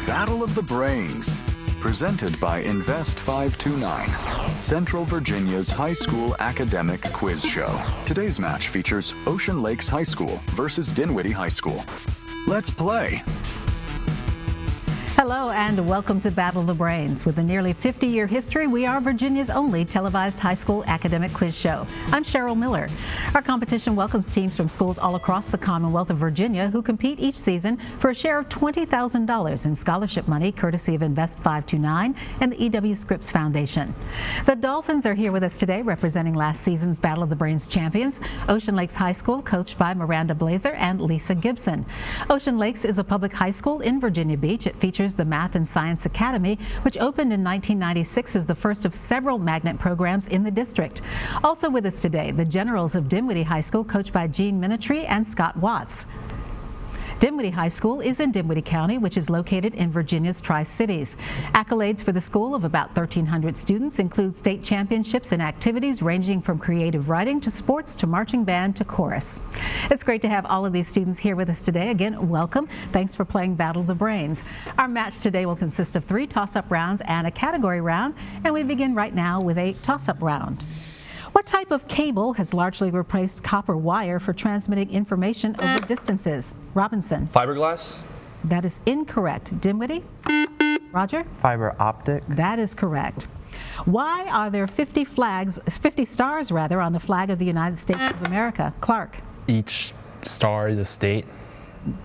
Battle of the Brains, presented by Invest 529, Central Virginia's high school academic quiz show. Today's match features Ocean Lakes High School versus Dinwiddie High School. Let's play. Hello and welcome to Battle of the Brains. With a nearly 50-year history, we are Virginia's only televised high school academic quiz show. I'm Cheryl Miller. Our competition welcomes teams from schools all across the Commonwealth of Virginia who compete each season for a share of $20,000 in scholarship money courtesy of Invest 529 and the E.W. Scripps Foundation. The Dolphins are here with us today representing last season's Battle of the Brains champions, Ocean Lakes High School, coached by Miranda Blazer and Lisa Gibson. Ocean Lakes is a public high school in Virginia Beach. It features the Math and Science Academy, which opened in 1996 as the first of several magnet programs in the district. Also with us today, the Generals of Dinwiddie High School, coached by Jean Minitry and Scott Watts. Dinwiddie High School is in Dinwiddie County, which is located in Virginia's Tri-Cities. Accolades for the school of about 1,300 students include state championships and activities ranging from creative writing to sports to marching band to chorus. It's great to have all of these students here with us today. Again, welcome. Thanks for playing Battle of the Brains. Our match today will consist of 3 toss-up rounds and a category round, and we begin right now with a toss-up round. What type of cable has largely replaced copper wire for transmitting information over distances? Robinson. Fiberglass. That is incorrect. Dinwiddie? Roger? Fiber optic. That is correct. Why are there 50 stars on the flag of the United States of America? Clark? Each star is a state.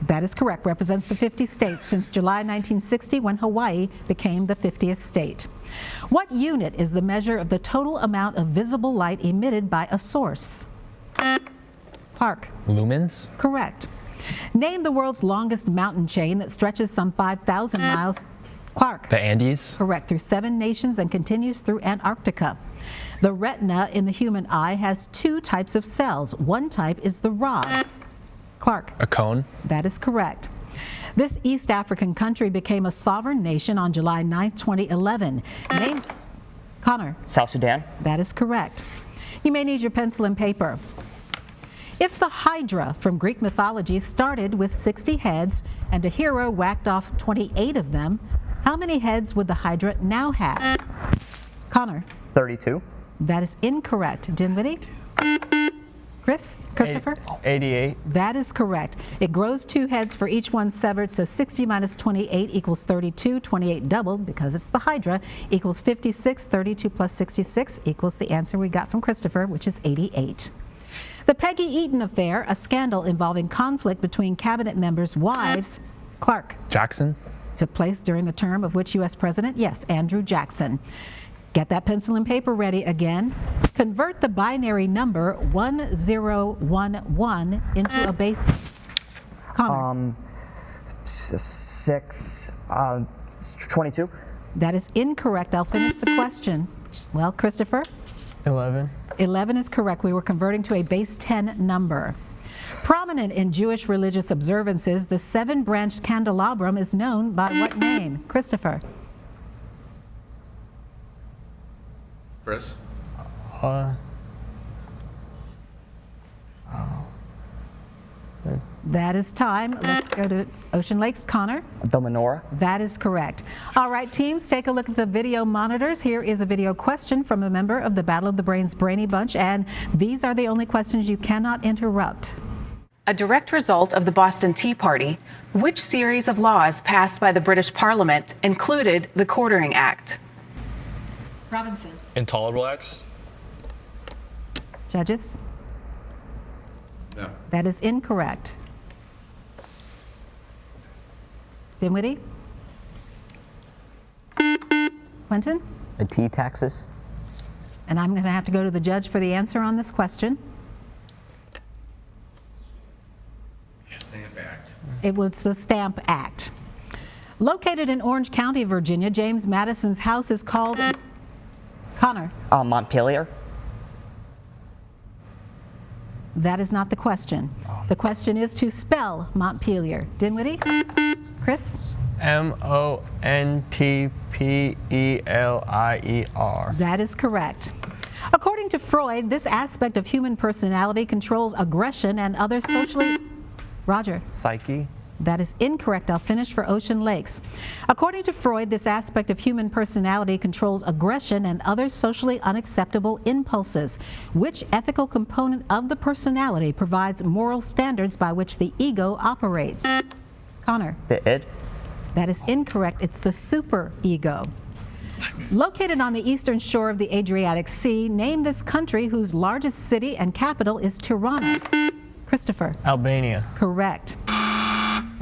That is correct. Represents the 50 states since July 1960 when Hawaii became the 50th state. What unit is the measure of the total amount of visible light emitted by a source? Clark? Lumens. Correct. Name the world's longest mountain chain that stretches some 5,000 miles. Clark? The Andes. Correct. Through 7 nations and continues through Antarctica. The retina in the human eye has 2 types of cells. One type is the rods. Clark? A cone. That is correct. This East African country became a sovereign nation on July 9, 2011. Name. Connor? South Sudan. That is correct. You may need your pencil and paper. If the Hydra from Greek mythology started with 60 heads and a hero whacked off 28 of them, how many heads would the Hydra now have? Connor? 32. That is incorrect. Dinwiddie? Christopher? 88. That is correct. It grows 2 heads for each one severed, so 60 minus 28 equals 32. 28 doubled, because it's the Hydra, equals 56. 32 plus 66 equals the answer we got from Christopher, which is 88. The Peggy Eaton affair, a scandal involving conflict between cabinet members' wives, Clark? Jackson. Took place during the term of which U.S. president? Yes, Andrew Jackson. Get that pencil and paper ready again. Convert the binary number 1011 into a base. Connor? 22. That is incorrect. I'll finish the question. Well, Christopher? 11. 11 is correct. We were converting to a base 10 number. Prominent in Jewish religious observances, the 7-branched candelabrum is known by what name? Christopher? Chris. That is time. Let's go to Ocean Lakes. Connor? The menorah. That is correct. All right, teams, take a look at the video monitors. Here is a video question from a member of the Battle of the Brains Brainy Bunch, and these are the only questions you cannot interrupt. A direct result of the Boston Tea Party, which series of laws passed by the British Parliament included the Quartering Act? Robinson. Intolerable acts. Judges? No. That is incorrect. Dinwiddie? Quentin? The tea taxes. And I'm going to have to go to the judge for the answer on this question. Stamp Act. It was the Stamp Act. Located in Orange County, Virginia, James Madison's house is called... Connor? Montpelier. That is not the question. The question is to spell Montpelier. Dinwiddie? Chris? Montpelier. That is correct. According to Freud, this aspect of human personality controls aggression and other socially... Roger? Psyche. That is incorrect. I'll finish for Ocean Lakes. According to Freud, this aspect of human personality controls aggression and other socially unacceptable impulses. Which ethical component of the personality provides moral standards by which the ego operates? Connor. The id. That is incorrect. It's the superego. Located on the eastern shore of the Adriatic Sea, name this country whose largest city and capital is Tirana. Christopher. Albania. Correct.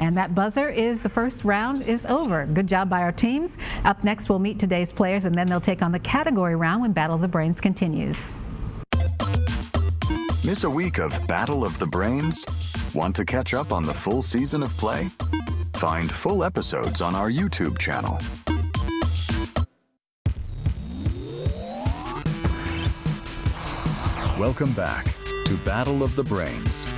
And that buzzer is the first round is over. Good job by our teams. Up next, we'll meet today's players, and then they'll take on the category round when Battle of the Brains continues. Miss a week of Battle of the Brains? Want to catch up on the full season of play? Find full episodes on our YouTube channel. Welcome back to Battle of the Brains.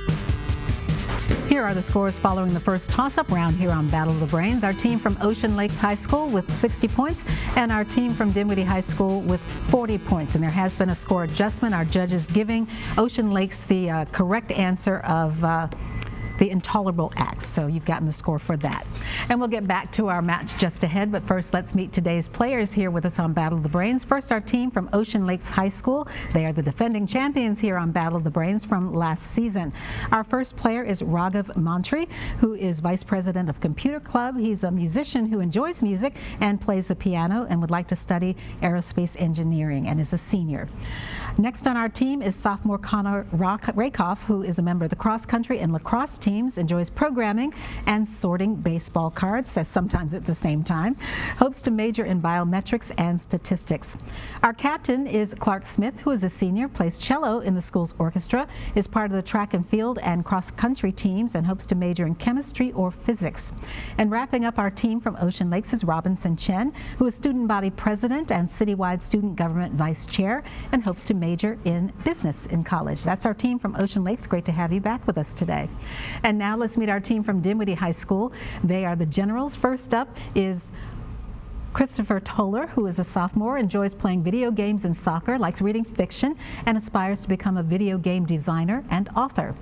Here are the scores following the first toss-up round here on Battle of the Brains. Our team from Ocean Lakes High School with 60 points and our team from Dinwiddie High School with 40 points. And there has been a score adjustment. Our judges giving Ocean Lakes the correct answer of the intolerable acts. So you've gotten the score for that. And we'll get back to our match just ahead, but first let's meet today's players here with us on Battle of the Brains. First, our team from Ocean Lakes High School. They are the defending champions here on Battle of the Brains from last season. Our first player is Raghav Mantri, who is Vice President of Computer Club. He's a musician who enjoys music and plays the piano and would like to study aerospace engineering and is a senior. Next on our team is sophomore Connor Rakoff, who is a member of the cross country and lacrosse teams, enjoys programming and sorting baseball cards, says sometimes at the same time, hopes to major in biometrics and statistics. Our captain is Clark Smith, who is a senior, plays cello in the school's orchestra, is part of the track and field and cross country teams, and hopes to major in chemistry or physics. And wrapping up our team from Ocean Lakes is Robinson Chen, who is student body president and citywide student government vice chair, and hopes to major in business in college. That's our team from Ocean Lakes. Great to have you back with us today. And now let's meet our team from Dinwiddie High School. They are the Generals. First up is Christopher Toller, who is a sophomore, enjoys playing video games and soccer, likes reading fiction, and aspires to become a video game designer and author.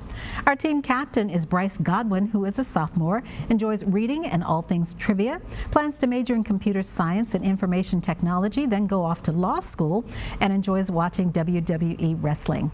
Our team captain is Bryce Godwin, who is a sophomore, enjoys reading and all things trivia, plans to major in computer science and information technology, then go off to law school, and enjoys watching WWE wrestling.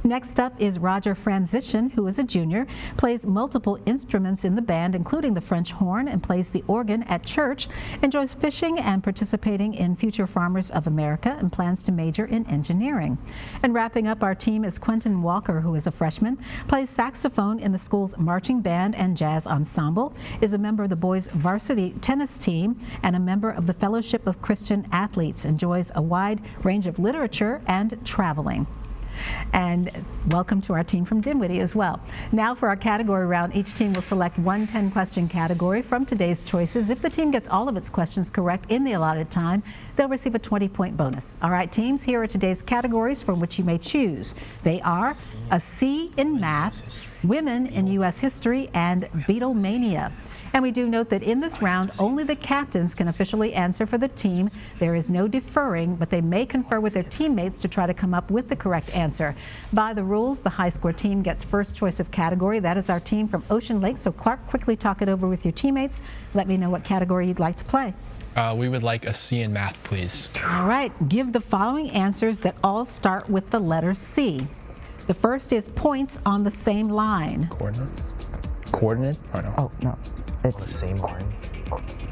Next up is Roger Franzischen, who is a junior, plays multiple instruments in the band, including the French horn, and plays the organ at church, enjoys fishing and participating in Future Farmers of America, and plans to major in engineering. And wrapping up our team is Quentin Walker, who is a freshman, plays saxophone in the school's marching band and jazz ensemble, is a member of the boys' varsity tennis team, and a member of the Fellowship of Christian Athletes, enjoys a wide range of literature and traveling. And welcome to our team from Dinwiddie as well. Now for our category round, each team will select one 10-question category from today's choices. If the team gets all of its questions correct in the allotted time, they'll receive a 20-point bonus. All right, teams, here are today's categories from which you may choose. They are a C in math, women in U.S. history, and Beatlemania. And we do note that in this round, only the captains can officially answer for the team. There is no deferring, but they may confer with their teammates to try to come up with the correct answer. By the rules, the high score team gets first choice of category. That is our team from Ocean Lake. So Clark, quickly talk it over with your teammates. Let me know what category you'd like to play. We would like a C in math, please. All right, give the following answers that all start with the letter C. The first is points on the same line. Coordinates? Coordinate? Or no? Oh, no. It's The same line.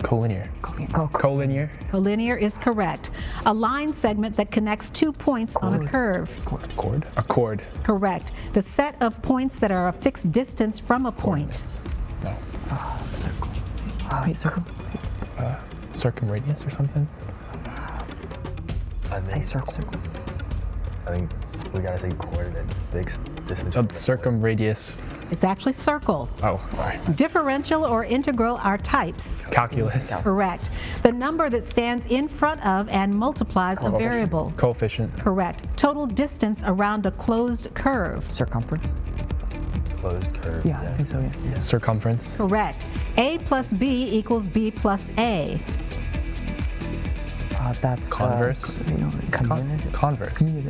Collinear. Collinear? Collinear is correct. A line segment that connects 2 points on a curve. Chord? A chord. Correct. The set of points that are a fixed distance from a point. Coordinates. No. circle. Wait, circle? Circumradius or something? Say circle. I think we gotta say coordinate. Fixed distance. Circumradius. It's actually circle. Oh, sorry. Differential or integral are types. Calculus. Correct. The number that stands in front of and multiplies a variable. Coefficient. Correct. Total distance around a closed curve. Circumference? Closed curve. Yeah, I think so, yeah. Circumference. Correct. A plus B equals B plus A. That's Converse. Community. Converse. Community.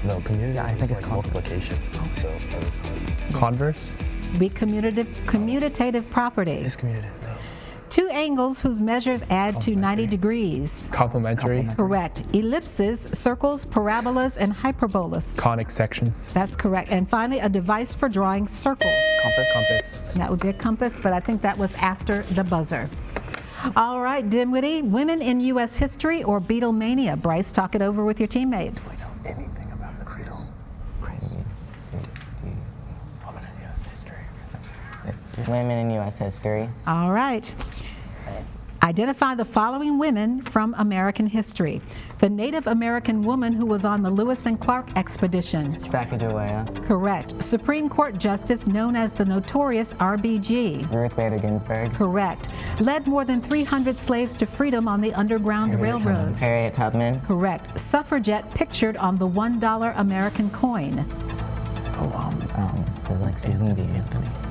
No, community. Yeah, I think is it's like multiplication. So that was close. Converse. Be commutative property. Discommutative. No. Two angles whose measures add to 90 degrees. Complementary. Correct. Ellipses, circles, parabolas, and hyperbolas. Conic sections. That's correct. And finally, a device for drawing circles. Compass. And that would be a compass, but I think that was after the buzzer. All right, Dinwiddie, women in U.S. history or Beatlemania? Bryce, talk it over with your teammates. Anything about the Beatles? Women in U.S. history. Women in U.S. history. All right. Identify the following women from American history. The Native American woman who was on the Lewis and Clark expedition. Sacagawea. Correct. Supreme Court Justice known as the notorious RBG. Ruth Bader Ginsburg. Correct. Led more than 300 slaves to freedom on the Underground Railroad. Harriet Tubman. Correct. Suffragette pictured on the $1 American coin. Was it like Susan B.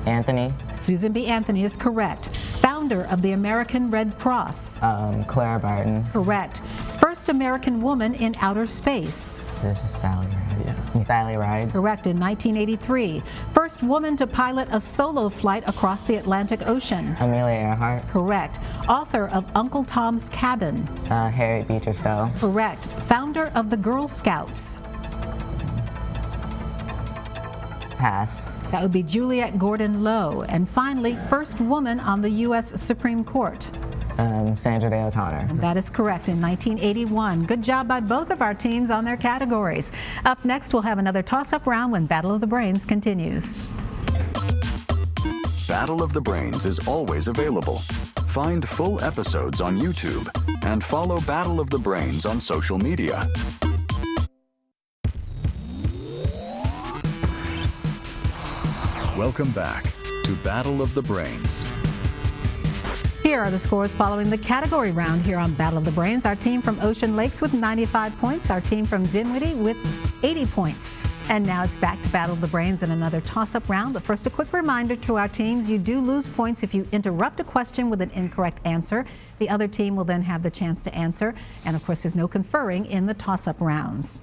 Anthony. Susan B. Anthony is correct. Founder of the American Red Cross. Clara Barton. Correct. First American woman in outer space. This is Sally Ride. Yeah. Sally Ride. Correct, in 1983. First woman to pilot a solo flight across the Atlantic Ocean. Amelia Earhart. Correct. Author of Uncle Tom's Cabin. Harriet Beecher Stowe. Correct. Founder of the Girl Scouts. Pass. That would be Juliette Gordon Low. And finally, first woman on the U.S. Supreme Court. Sandra Day O'Connor. That is correct, in 1981. Good job by both of our teams on their categories. Up next, we'll have another toss-up round when Battle of the Brains continues. Battle of the Brains is always available. Find full episodes on YouTube and follow Battle of the Brains on social media. Welcome back to Battle of the Brains. Here are the scores following the category round here on Battle of the Brains. Our team from Ocean Lakes with 95 points, our team from Dinwiddie with 80 points. And now it's back to Battle of the Brains and another toss-up round. But first, a quick reminder to our teams, you do lose points if you interrupt a question with an incorrect answer. The other team will then have the chance to answer. And of course, there's no conferring in the toss-up rounds.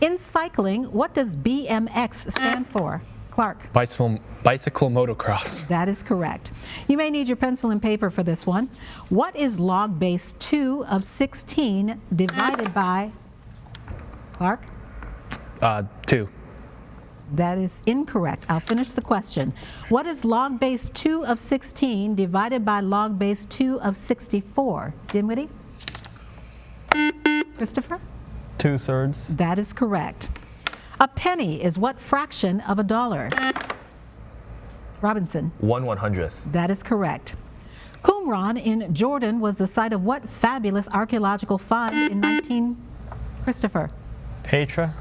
In cycling, what does BMX stand for? Clark. Bicycle motocross. That is correct. You may need your pencil and paper for this one. What is log base 2 of 16 divided by, Clark? 2. That is incorrect. I'll finish the question. What is log base 2 of 16 divided by log base 2 of 64? Dinwiddie? Christopher? 2/3. That is correct. A penny is what fraction of a dollar? Robinson? 1/100th. That is correct. Qumran in Jordan was the site of what fabulous archaeological find in Christopher? Petra.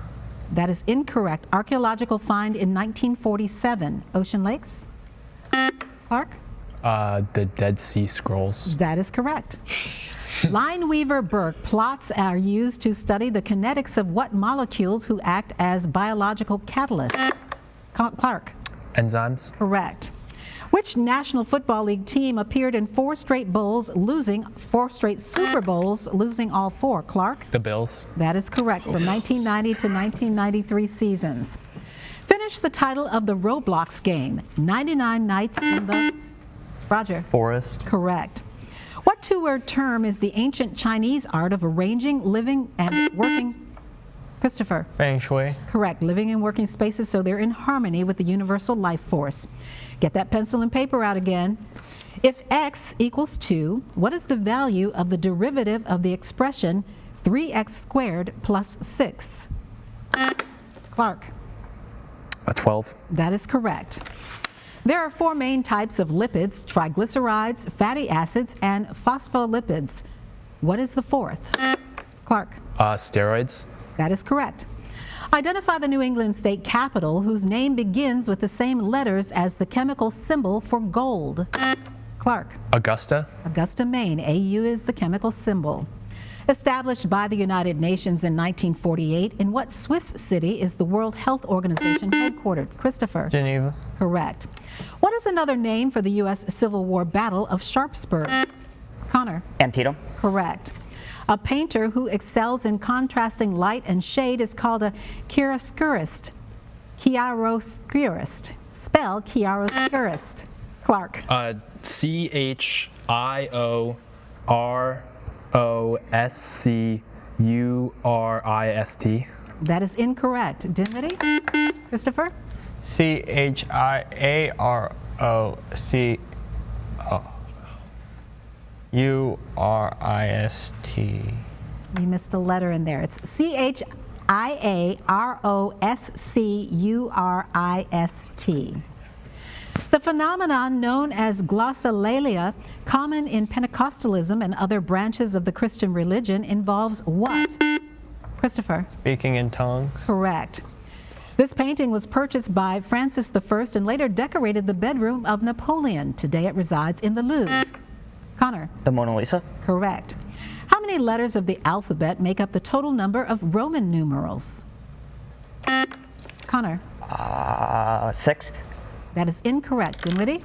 That is incorrect. Archaeological find in 1947. Ocean Lakes? Clark? The Dead Sea Scrolls. That is correct. Lineweaver-Burke plots are used to study the kinetics of what molecules who act as biological catalysts? Clark? Enzymes. Correct. Which National Football League team appeared in 4 straight Super Bowls, losing all 4? Clark? The Bills. That is correct, from 1990 to 1993 seasons. Finish the title of the Roblox game, 99 Nights in the... Roger? Forest. Correct. What 2-word term is the ancient Chinese art of arranging, living, and working? Christopher? Feng Shui. Correct. Living and working spaces so they're in harmony with the universal life force. Get that pencil and paper out again. If x equals 2, what is the value of the derivative of the expression 3x squared plus 6? Clark? 12. That is correct. There are 4 main types of lipids: triglycerides, fatty acids, and phospholipids. What is the 4th? Clark? Steroids. That is correct. Identify the New England state capital whose name begins with the same letters as the chemical symbol for gold. Clark? Augusta. Augusta, Maine. AU is the chemical symbol. Established by the United Nations in 1948, in what Swiss city is the World Health Organization headquartered? Christopher? Geneva. Correct. What is another name for the U.S. Civil War Battle of Sharpsburg? Connor? Antietam. Correct. A painter who excels in contrasting light and shade is called a chiaroscurist. Chiaroscurist. Spell chiaroscurist. Clark. Chiaroscurist. That is incorrect. Dinwiddie? Christopher? Chiaroscurist. You missed a letter in there. It's chiaroscurist. The phenomenon known as glossolalia, common in Pentecostalism and other branches of the Christian religion, involves what? Christopher? Speaking in tongues. Correct. This painting was purchased by Francis I and later decorated the bedroom of Napoleon. Today it resides in the Louvre. Connor? The Mona Lisa. Correct. How many letters of the alphabet make up the total number of Roman numerals? Connor? 6. That is incorrect. Dinwiddie?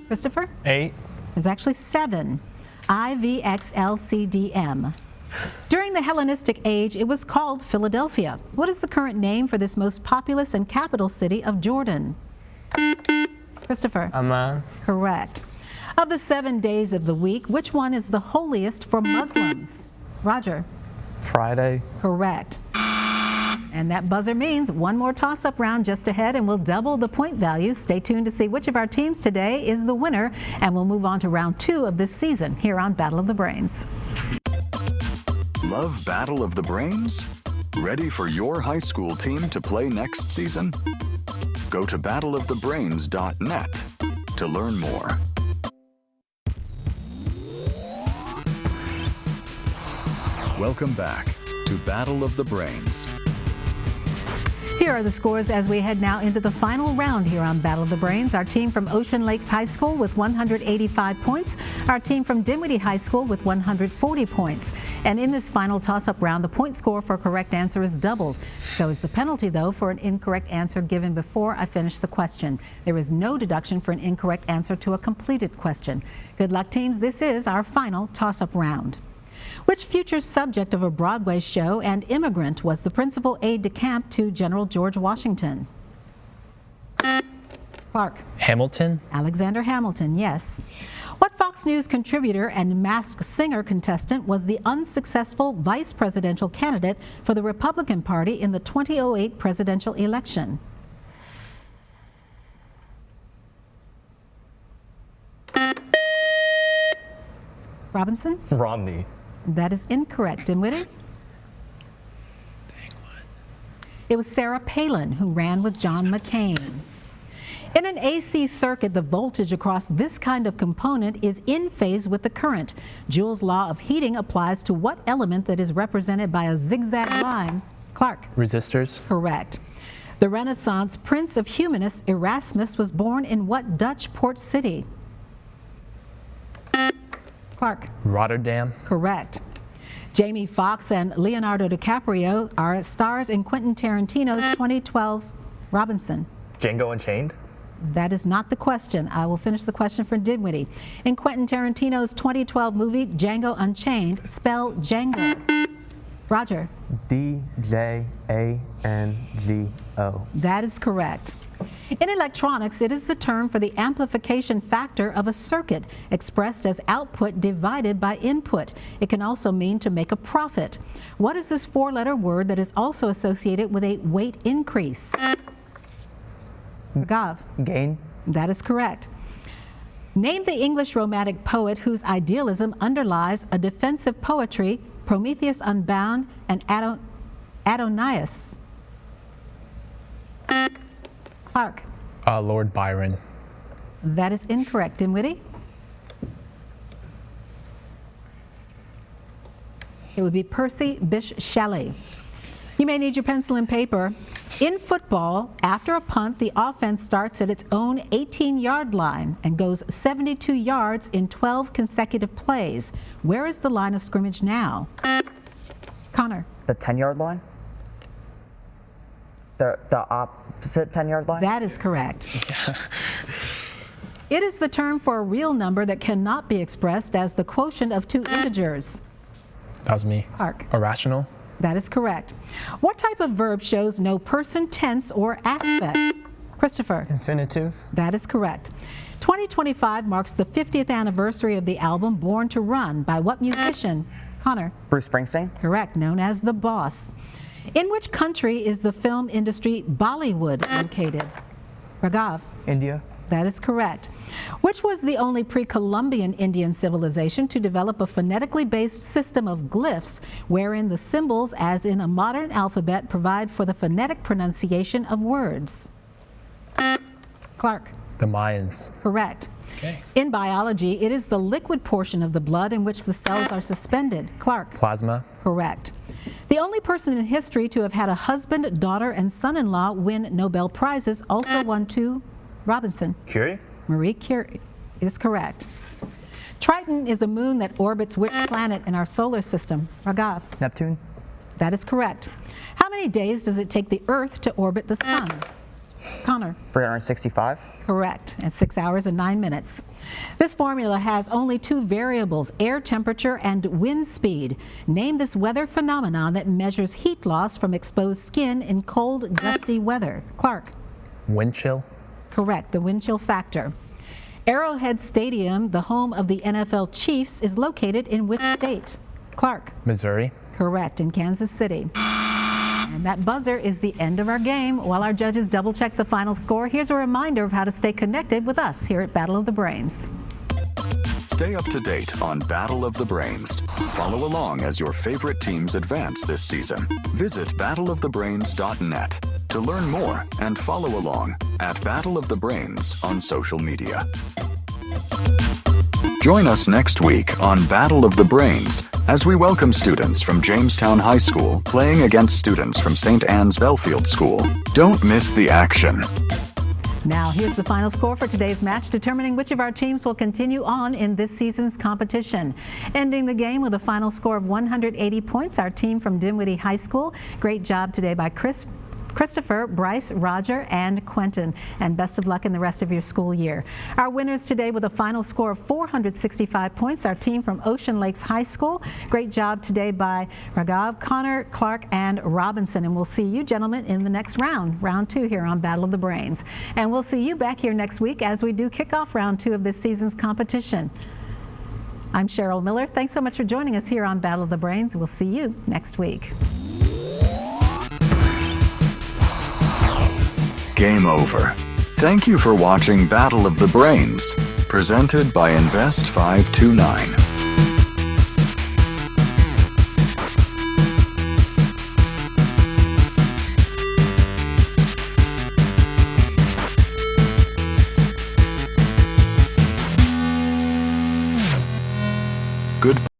Christopher? 8. It's actually 7. IVXLCDM. During the Hellenistic age, it was called Philadelphia. What is the current name for this most populous and capital city of Jordan? Christopher? Amman. Correct. Of the 7 days of the week, which one is the holiest for Muslims? Roger? Friday. Correct. And that buzzer means one more toss-up round just ahead, and we'll double the point value. Stay tuned to see which of our teams today is the winner, and we'll move on to round 2 of this season here on Battle of the Brains. Love Battle of the Brains? Ready for your high school team to play next season? Go to battleofthebrains.net to learn more. Welcome back to Battle of the Brains. Here are the scores as we head now into the final round here on Battle of the Brains. Our team from Ocean Lakes High School with 185 points. Our team from Dinwiddie High School with 140 points. And in this final toss-up round, the point score for a correct answer is doubled. So is the penalty, though, for an incorrect answer given before I finish the question. There is no deduction for an incorrect answer to a completed question. Good luck, teams. This is our final toss-up round. Which future subject of a Broadway show and immigrant was the principal aide-de-camp to General George Washington? Clark? Hamilton. Alexander Hamilton, yes. What Fox News contributor and Masked Singer contestant was the unsuccessful vice presidential candidate for the Republican Party in the 2008 presidential election? Robinson? Romney. That is incorrect. Dinwiddie? It was Sarah Palin who ran with John McCain. In an AC circuit, the voltage across this kind of component is in phase with the current. Joule's law of heating applies to what element that is represented by a zigzag line? Clark? Resistors. Correct. The Renaissance Prince of Humanists, Erasmus, was born in what Dutch port city? Clark? Rotterdam. Correct. Jamie Foxx and Leonardo DiCaprio are stars in Quentin Tarantino's 2012 Robinson. Django Unchained. That is not the question. I will finish the question for Dinwiddie. In Quentin Tarantino's 2012 movie Django Unchained, spell Django. Roger? D-J-A-N-G-O. That is correct. In electronics, it is the term for the amplification factor of a circuit, expressed as output divided by input. It can also mean to make a profit. What is this 4-letter word that is also associated with a weight increase? Gav? Gain. That is correct. Name the English Romantic poet whose idealism underlies a defensive poetry, Prometheus Unbound and Adonais. Clark? Lord Byron. That is incorrect. Dinwiddie? It would be Percy Bysshe Shelley. You may need your pencil and paper. In football, after a punt, the offense starts at its own 18-yard line and goes 72 yards in 12 consecutive plays. Where is the line of scrimmage now? Connor? The 10-yard line? The opposite 10-yard line? That is correct. It is the term for a real number that cannot be expressed as the quotient of two integers. That was me. Clark? Irrational. That is correct. What type of verb shows no person, tense, or aspect? Christopher. Infinitive. That is correct. 2025 marks the 50th anniversary of the album Born to Run by what musician? Connor. Bruce Springsteen. Correct, known as The Boss. In which country is the film industry Bollywood located? Raghav. India. That is correct. Which was the only pre-Columbian Indian civilization to develop a phonetically based system of glyphs wherein the symbols, as in a modern alphabet, provide for the phonetic pronunciation of words? Clark. The Mayans. Correct. Okay. In biology, it is the liquid portion of the blood in which the cells are suspended. Clark. Plasma. Correct. The only person in history to have had a husband, daughter, and son-in-law win Nobel Prizes also won two. Robinson. Curie? Marie Curie is correct. Triton is a moon that orbits which planet in our solar system? Raghav. Neptune. That is correct. How many days does it take the Earth to orbit the sun? Connor. 365. Correct, at 6 hours and 9 minutes. This formula has only two variables, air temperature and wind speed. Name this weather phenomenon that measures heat loss from exposed skin in cold, gusty weather. Clark. Wind chill. Correct, the wind chill factor. Arrowhead Stadium, the home of the NFL Chiefs, is located in which state? Clark. Missouri. Correct, in Kansas City. And that buzzer is the end of our game. While our judges double check the final score, here's a reminder of how to stay connected with us here at Battle of the Brains. Stay up to date on Battle of the Brains. Follow along as your favorite teams advance this season. Visit battleofthebrains.net to learn more and follow along at Battle of the Brains on social media. Join us next week on Battle of the Brains as we welcome students from Jamestown High School playing against students from St. Anne's Belfield School. Don't miss the action. Now, here's the final score for today's match, determining which of our teams will continue on in this season's competition. Ending the game with a final score of 180 points, our team from Dinwiddie High School. Great job today by Christopher, Bryce, Roger, and Quentin, and best of luck in the rest of your school year. Our winners today with a final score of 465 points, our team from Ocean Lakes High School. Great job today by Raghav, Connor, Clark, and Robinson, and we'll see you gentlemen in the next round, round 2 here on Battle of the Brains. And we'll see you back here next week as we do kick off round 2 of this season's competition. I'm Cheryl Miller. Thanks so much for joining us here on Battle of the Brains. We'll see you next week. Game over. Thank you for watching Battle of the Brains, presented by Invest 529. Good.